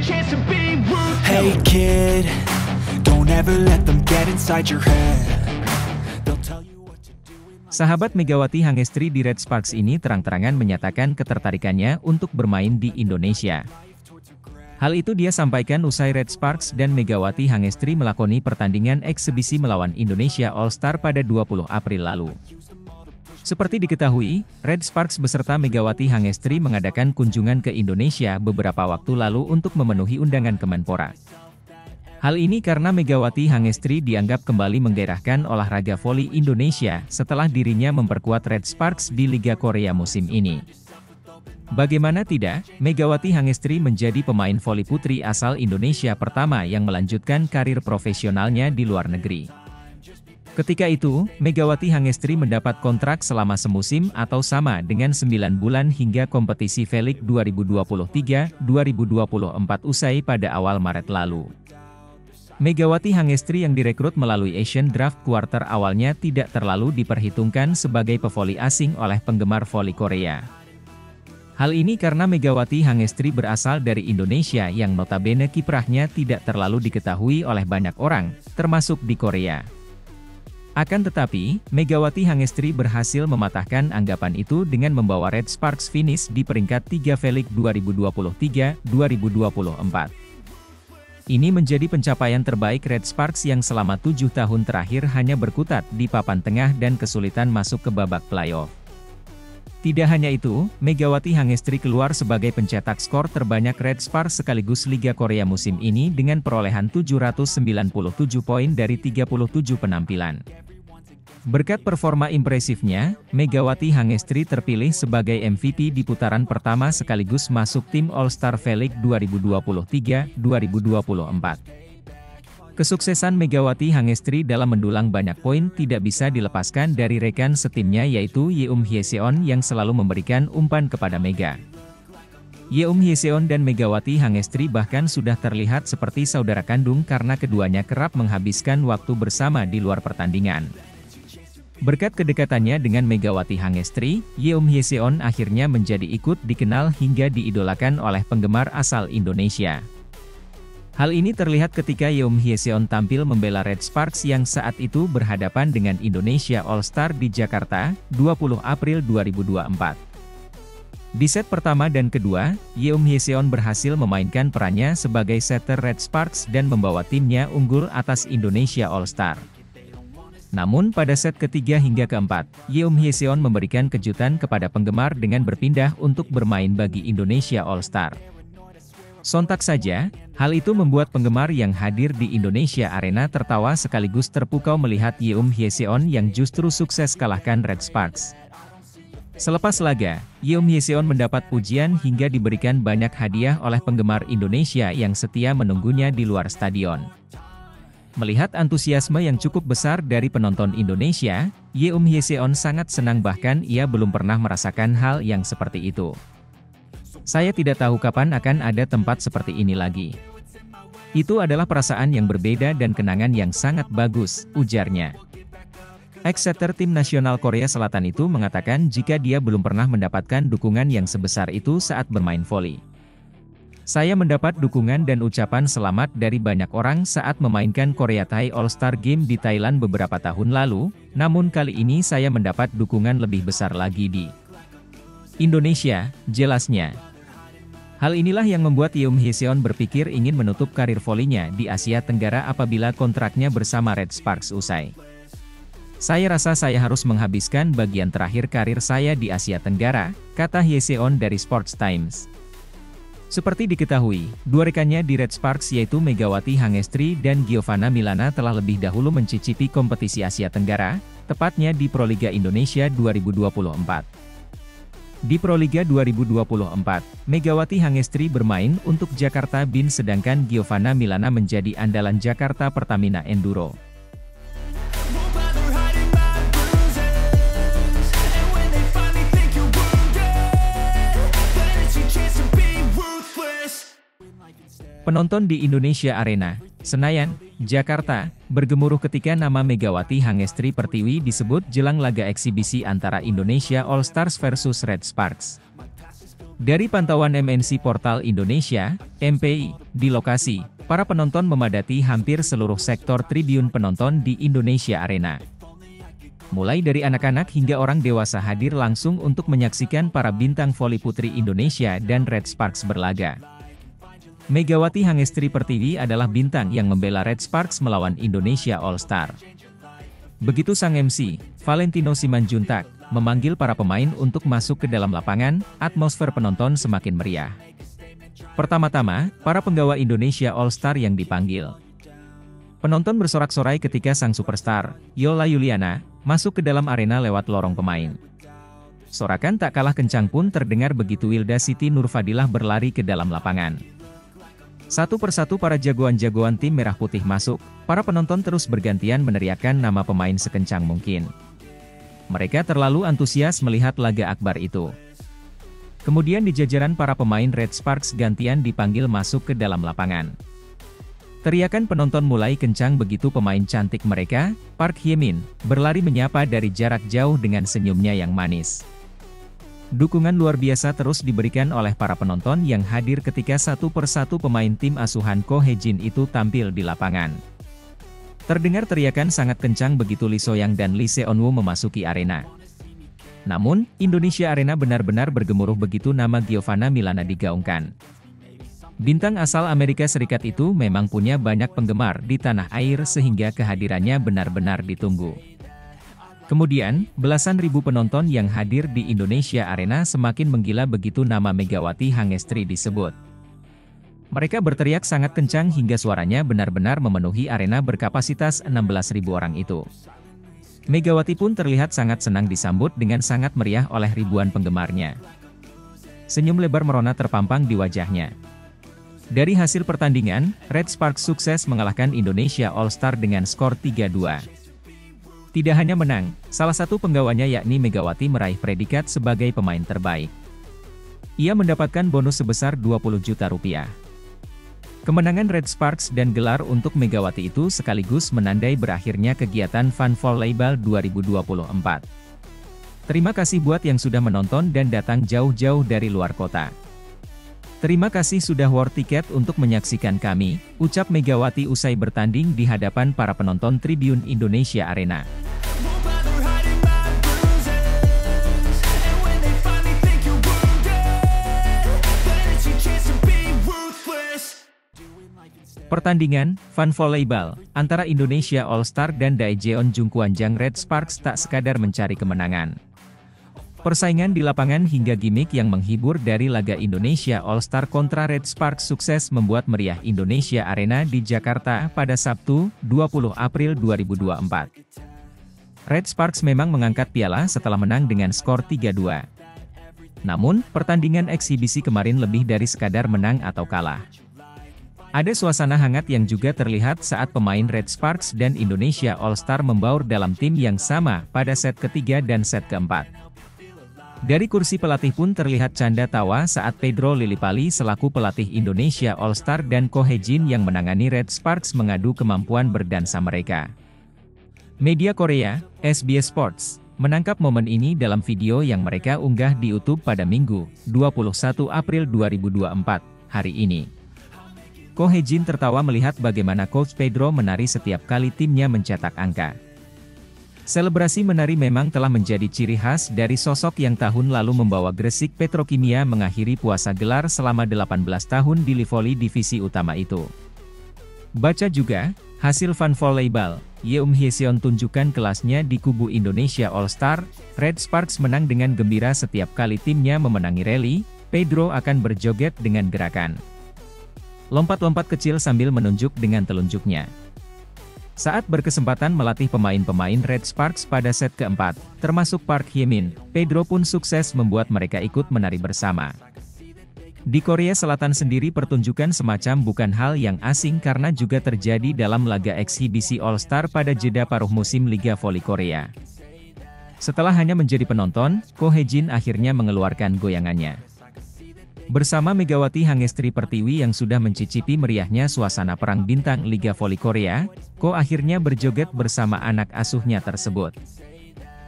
Hey kid, don't ever let them get inside your head. They'll tell you what to do. Sahabat Megawati Hangestri di Red Sparks ini terang-terangan menyatakan ketertarikannya untuk bermain di Indonesia. Hal itu dia sampaikan usai Red Sparks dan Megawati Hangestri melakoni pertandingan eksebisi melawan Indonesia All Star pada 20 April lalu. Seperti diketahui, Red Sparks beserta Megawati Hangestri mengadakan kunjungan ke Indonesia beberapa waktu lalu untuk memenuhi undangan Kemenpora. Hal ini karena Megawati Hangestri dianggap kembali menggairahkan olahraga voli Indonesia setelah dirinya memperkuat Red Sparks di Liga Korea musim ini. Bagaimana tidak, Megawati Hangestri menjadi pemain voli putri asal Indonesia pertama yang melanjutkan karir profesionalnya di luar negeri. Ketika itu, Megawati Hangestri mendapat kontrak selama semusim atau sama dengan 9 bulan hingga kompetisi V-League 2023-2024 usai pada awal Maret lalu. Megawati Hangestri yang direkrut melalui Asian Draft Quarter awalnya tidak terlalu diperhitungkan sebagai pevoli asing oleh penggemar voli Korea. Hal ini karena Megawati Hangestri berasal dari Indonesia yang notabene kiprahnya tidak terlalu diketahui oleh banyak orang, termasuk di Korea. Akan tetapi, Megawati Hangestri berhasil mematahkan anggapan itu dengan membawa Red Sparks finish di peringkat 3 V-League 2023-2024. Ini menjadi pencapaian terbaik Red Sparks yang selama 7 tahun terakhir hanya berkutat di papan tengah dan kesulitan masuk ke babak playoff. Tidak hanya itu, Megawati Hangestri keluar sebagai pencetak skor terbanyak Red Sparks sekaligus Liga Korea musim ini dengan perolehan 797 poin dari 37 penampilan. Berkat performa impresifnya, Megawati Hangestri terpilih sebagai MVP di putaran pertama sekaligus masuk tim All-Star V-League 2023-2024. Kesuksesan Megawati Hangestri dalam mendulang banyak poin tidak bisa dilepaskan dari rekan setimnya yaitu Yeum Hyeseon yang selalu memberikan umpan kepada Mega. Yeum Hyeseon dan Megawati Hangestri bahkan sudah terlihat seperti saudara kandung karena keduanya kerap menghabiskan waktu bersama di luar pertandingan. Berkat kedekatannya dengan Megawati Hangestri, Yeum Hyeseon akhirnya menjadi ikut dikenal hingga diidolakan oleh penggemar asal Indonesia. Hal ini terlihat ketika Yeum Hyeseon tampil membela Red Sparks yang saat itu berhadapan dengan Indonesia All Star di Jakarta, 20 April 2024. Di set pertama dan kedua, Yeum Hyeseon berhasil memainkan perannya sebagai setter Red Sparks dan membawa timnya unggul atas Indonesia All Star. Namun pada set ketiga hingga keempat, Yeum Hyeseon memberikan kejutan kepada penggemar dengan berpindah untuk bermain bagi Indonesia All Star. Sontak saja, hal itu membuat penggemar yang hadir di Indonesia Arena tertawa sekaligus terpukau melihat Yeum Hyeseon yang justru sukses kalahkan Red Sparks. Selepas laga, Yeum Hyeseon mendapat pujian hingga diberikan banyak hadiah oleh penggemar Indonesia yang setia menunggunya di luar stadion. Melihat antusiasme yang cukup besar dari penonton Indonesia, Yeum Hyeseon sangat senang bahkan ia belum pernah merasakan hal yang seperti itu. Saya tidak tahu kapan akan ada tempat seperti ini lagi. Itu adalah perasaan yang berbeda dan kenangan yang sangat bagus, ujarnya. Ex-setter tim nasional Korea Selatan itu mengatakan jika dia belum pernah mendapatkan dukungan yang sebesar itu saat bermain voli. Saya mendapat dukungan dan ucapan selamat dari banyak orang saat memainkan Korea Thai All-Star Game di Thailand beberapa tahun lalu, namun kali ini saya mendapat dukungan lebih besar lagi di Indonesia, jelasnya. Hal inilah yang membuat Yeum Hyeseon berpikir ingin menutup karir volinya di Asia Tenggara apabila kontraknya bersama Red Sparks usai. Saya rasa saya harus menghabiskan bagian terakhir karir saya di Asia Tenggara, kata Hyeseon dari Sports Times. Seperti diketahui, dua rekannya di Red Sparks yaitu Megawati Hangestri dan Giovanna Milana telah lebih dahulu mencicipi kompetisi Asia Tenggara, tepatnya di Proliga Indonesia 2024. Di Proliga 2024, Megawati Hangestri bermain untuk Jakarta BIN sedangkan Giovanna Milana menjadi andalan Jakarta Pertamina Enduro. Penonton di Indonesia Arena, Senayan, Jakarta, bergemuruh ketika nama Megawati Hangestri Pertiwi disebut jelang laga eksibisi antara Indonesia All Stars versus Red Sparks. Dari pantauan MNC Portal Indonesia, MPI, di lokasi, para penonton memadati hampir seluruh sektor tribun penonton di Indonesia Arena. Mulai dari anak-anak hingga orang dewasa hadir langsung untuk menyaksikan para bintang voli putri Indonesia dan Red Sparks berlaga. Megawati Hangestri Pertiwi adalah bintang yang membela Red Sparks melawan Indonesia All Star. Begitu sang MC, Valentino Simanjuntak, memanggil para pemain untuk masuk ke dalam lapangan, atmosfer penonton semakin meriah. Pertama-tama, para penggawa Indonesia All Star yang dipanggil. Penonton bersorak-sorai ketika sang superstar, Yola Yuliana, masuk ke dalam arena lewat lorong pemain. Sorakan tak kalah kencang pun terdengar begitu Wilda Siti Nurfadilah berlari ke dalam lapangan. Satu persatu para jagoan-jagoan tim merah putih masuk, para penonton terus bergantian meneriakkan nama pemain sekencang mungkin. Mereka terlalu antusias melihat laga akbar itu. Kemudian di jajaran para pemain Red Sparks gantian dipanggil masuk ke dalam lapangan. Teriakan penonton mulai kencang begitu pemain cantik mereka, Park Hye-min, berlari menyapa dari jarak jauh dengan senyumnya yang manis. Dukungan luar biasa terus diberikan oleh para penonton yang hadir ketika satu persatu pemain tim asuhan Ko Hye-jin itu tampil di lapangan. Terdengar teriakan sangat kencang begitu Lee So-young dan Lee Se-eun-woo memasuki arena. Namun, Indonesia Arena benar-benar bergemuruh begitu nama Giovanna Milana digaungkan. Bintang asal Amerika Serikat itu memang punya banyak penggemar di tanah air sehingga kehadirannya benar-benar ditunggu. Kemudian, belasan ribu penonton yang hadir di Indonesia Arena semakin menggila begitu nama Megawati Hangestri disebut. Mereka berteriak sangat kencang hingga suaranya benar-benar memenuhi arena berkapasitas 16.000 orang itu. Megawati pun terlihat sangat senang disambut dengan sangat meriah oleh ribuan penggemarnya. Senyum lebar merona terpampang di wajahnya. Dari hasil pertandingan, Red Sparks sukses mengalahkan Indonesia All Star dengan skor 3-2. Tidak hanya menang, salah satu penggawanya yakni Megawati meraih predikat sebagai pemain terbaik. Ia mendapatkan bonus sebesar 20 juta rupiah. Kemenangan Red Sparks dan gelar untuk Megawati itu sekaligus menandai berakhirnya kegiatan Fun Volleyball 2024. Terima kasih buat yang sudah menonton dan datang jauh-jauh dari luar kota. Terima kasih sudah war tiket untuk menyaksikan kami, ucap Megawati usai bertanding di hadapan para penonton Tribun Indonesia Arena. Pertandingan Fun Volleyball antara Indonesia All Star dan Daejeon Jungkwanjang Red Sparks tak sekadar mencari kemenangan. Persaingan di lapangan hingga gimmick yang menghibur dari laga Indonesia All Star kontra Red Sparks sukses membuat meriah Indonesia Arena di Jakarta pada Sabtu, 20 April 2024. Red Sparks memang mengangkat piala setelah menang dengan skor 3-2. Namun, pertandingan eksibisi kemarin lebih dari sekadar menang atau kalah. Ada suasana hangat yang juga terlihat saat pemain Red Sparks dan Indonesia All Star membaur dalam tim yang sama pada set ketiga dan set keempat. Dari kursi pelatih pun terlihat canda tawa saat Pedro Lillipali selaku pelatih Indonesia All Star dan Ko Hye-jin yang menangani Red Sparks mengadu kemampuan berdansa mereka. Media Korea, SBS Sports, menangkap momen ini dalam video yang mereka unggah di YouTube pada Minggu, 21 April 2024, hari ini. Ko Hye-jin tertawa melihat bagaimana Coach Pedro menari setiap kali timnya mencetak angka. Selebrasi menari memang telah menjadi ciri khas dari sosok yang tahun lalu membawa Gresik Petrokimia mengakhiri puasa gelar selama 18 tahun di Livoli divisi utama itu. Baca juga, hasil Fun Volleyball, Yeum Hyeseon tunjukkan kelasnya di kubu Indonesia All Star, Red Sparks menang dengan gembira setiap kali timnya memenangi rally, Pedro akan berjoget dengan gerakan lompat-lompat kecil sambil menunjuk dengan telunjuknya. Saat berkesempatan melatih pemain-pemain Red Sparks pada set keempat, termasuk Park Hye-min, Pedro pun sukses membuat mereka ikut menari bersama. Di Korea Selatan sendiri pertunjukan semacam bukan hal yang asing karena juga terjadi dalam laga eksibisi All Star pada jeda paruh musim Liga Voli Korea. Setelah hanya menjadi penonton, Ko Hye-jin akhirnya mengeluarkan goyangannya. Bersama Megawati Hangestri Pertiwi yang sudah mencicipi meriahnya suasana perang bintang Liga Voli Korea, Ko akhirnya berjoget bersama anak asuhnya tersebut.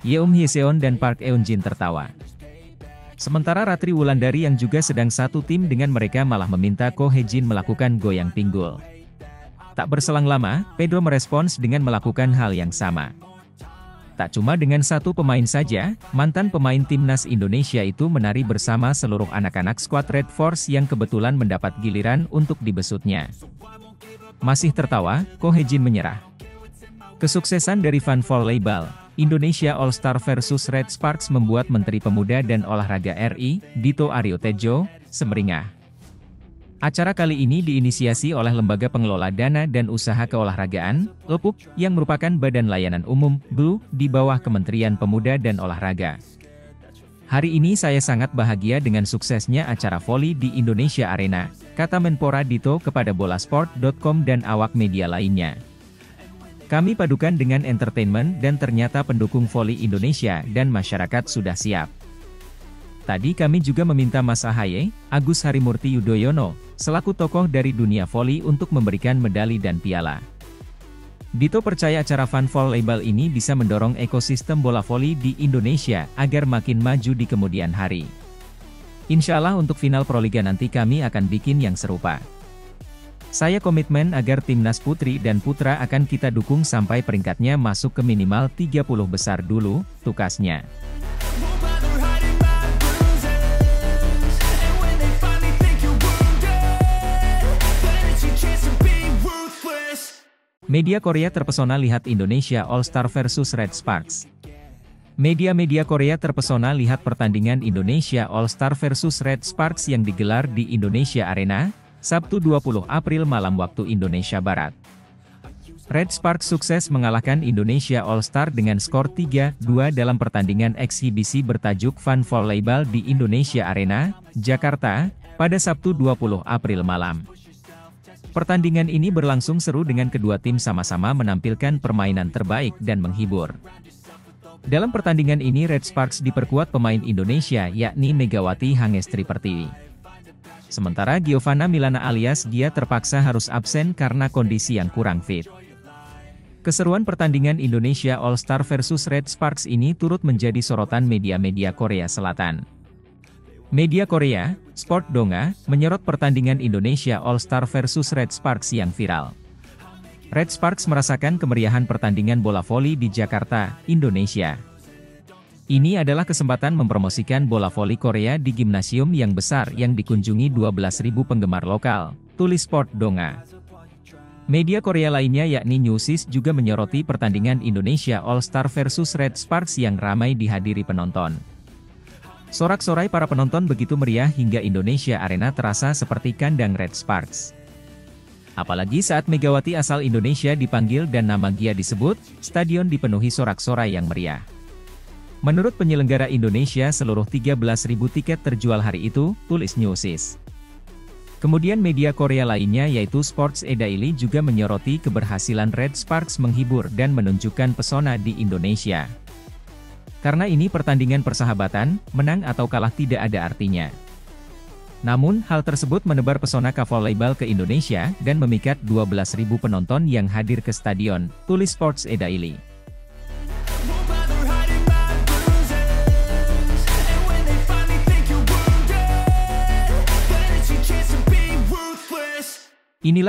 Yeum Hyeseon dan Park Eun-jin tertawa. Sementara Ratri Wulandari yang juga sedang satu tim dengan mereka malah meminta Ko Hye-jin melakukan goyang pinggul. Tak berselang lama, Pedro merespons dengan melakukan hal yang sama. Tak cuma dengan satu pemain saja, mantan pemain timnas Indonesia itu menari bersama seluruh anak-anak skuad Red Force yang kebetulan mendapat giliran untuk dibesutnya. Masih tertawa, Ko Hye-jin menyerah. Kesuksesan dari Fan Volleyball Indonesia All-Star versus Red Sparks membuat Menteri Pemuda dan Olahraga RI, Dito Aryo Tejo, semeringah. Acara kali ini diinisiasi oleh Lembaga Pengelola Dana dan Usaha Keolahragaan, LPUK, yang merupakan badan layanan umum, BLU, di bawah Kementerian Pemuda dan Olahraga. Hari ini saya sangat bahagia dengan suksesnya acara voli di Indonesia Arena, kata Menpora Dito kepada bolasport.com dan awak media lainnya. Kami padukan dengan entertainment dan ternyata pendukung voli Indonesia dan masyarakat sudah siap. Tadi kami juga meminta Mas AHY, Agus Harimurti Yudhoyono, selaku tokoh dari dunia voli untuk memberikan medali dan piala. Dito percaya acara Fan Volleyball ini bisa mendorong ekosistem bola voli di Indonesia agar makin maju di kemudian hari. Insya Allah untuk final Proliga nanti kami akan bikin yang serupa. Saya komitmen agar timnas putri dan putra akan kita dukung sampai peringkatnya masuk ke minimal 30 besar dulu, tukasnya. Media Korea terpesona lihat Indonesia All-Star versus Red Sparks. Media Korea terpesona lihat pertandingan Indonesia All-Star versus Red Sparks yang digelar di Indonesia Arena, Sabtu 20 April malam waktu Indonesia Barat. Red Sparks sukses mengalahkan Indonesia All-Star dengan skor 3-2 dalam pertandingan eksibisi bertajuk Fan Volleyball di Indonesia Arena, Jakarta, pada Sabtu 20 April malam. Pertandingan ini berlangsung seru dengan kedua tim sama-sama menampilkan permainan terbaik dan menghibur. Dalam pertandingan ini Red Sparks diperkuat pemain Indonesia yakni Megawati Hangestri Pertiwi. Sementara Giovanna Milana alias Gia terpaksa harus absen karena kondisi yang kurang fit. Keseruan pertandingan Indonesia All-Star versus Red Sparks ini turut menjadi sorotan media-media Korea Selatan. Media Korea, Sport Donga, menyorot pertandingan Indonesia All-Star versus Red Sparks yang viral. Red Sparks merasakan kemeriahan pertandingan bola voli di Jakarta, Indonesia. Ini adalah kesempatan mempromosikan bola voli Korea di gimnasium yang besar yang dikunjungi 12.000 penggemar lokal, tulis Sport Donga. Media Korea lainnya yakni Newsis juga menyoroti pertandingan Indonesia All-Star versus Red Sparks yang ramai dihadiri penonton. Sorak-sorai para penonton begitu meriah hingga Indonesia Arena terasa seperti kandang Red Sparks. Apalagi saat Megawati asal Indonesia dipanggil dan nama Gia disebut, stadion dipenuhi sorak-sorai yang meriah. Menurut penyelenggara Indonesia seluruh 13.000 tiket terjual hari itu, tulis Newsis. Kemudian media Korea lainnya yaitu Sports A Daily juga menyoroti keberhasilan Red Sparks menghibur dan menunjukkan pesona di Indonesia. Karena ini pertandingan persahabatan, menang atau kalah tidak ada artinya. Namun, hal tersebut menebar pesona volleyball ke Indonesia dan memikat 12.000 penonton yang hadir ke stadion, tulis Sports A Daily. Inilah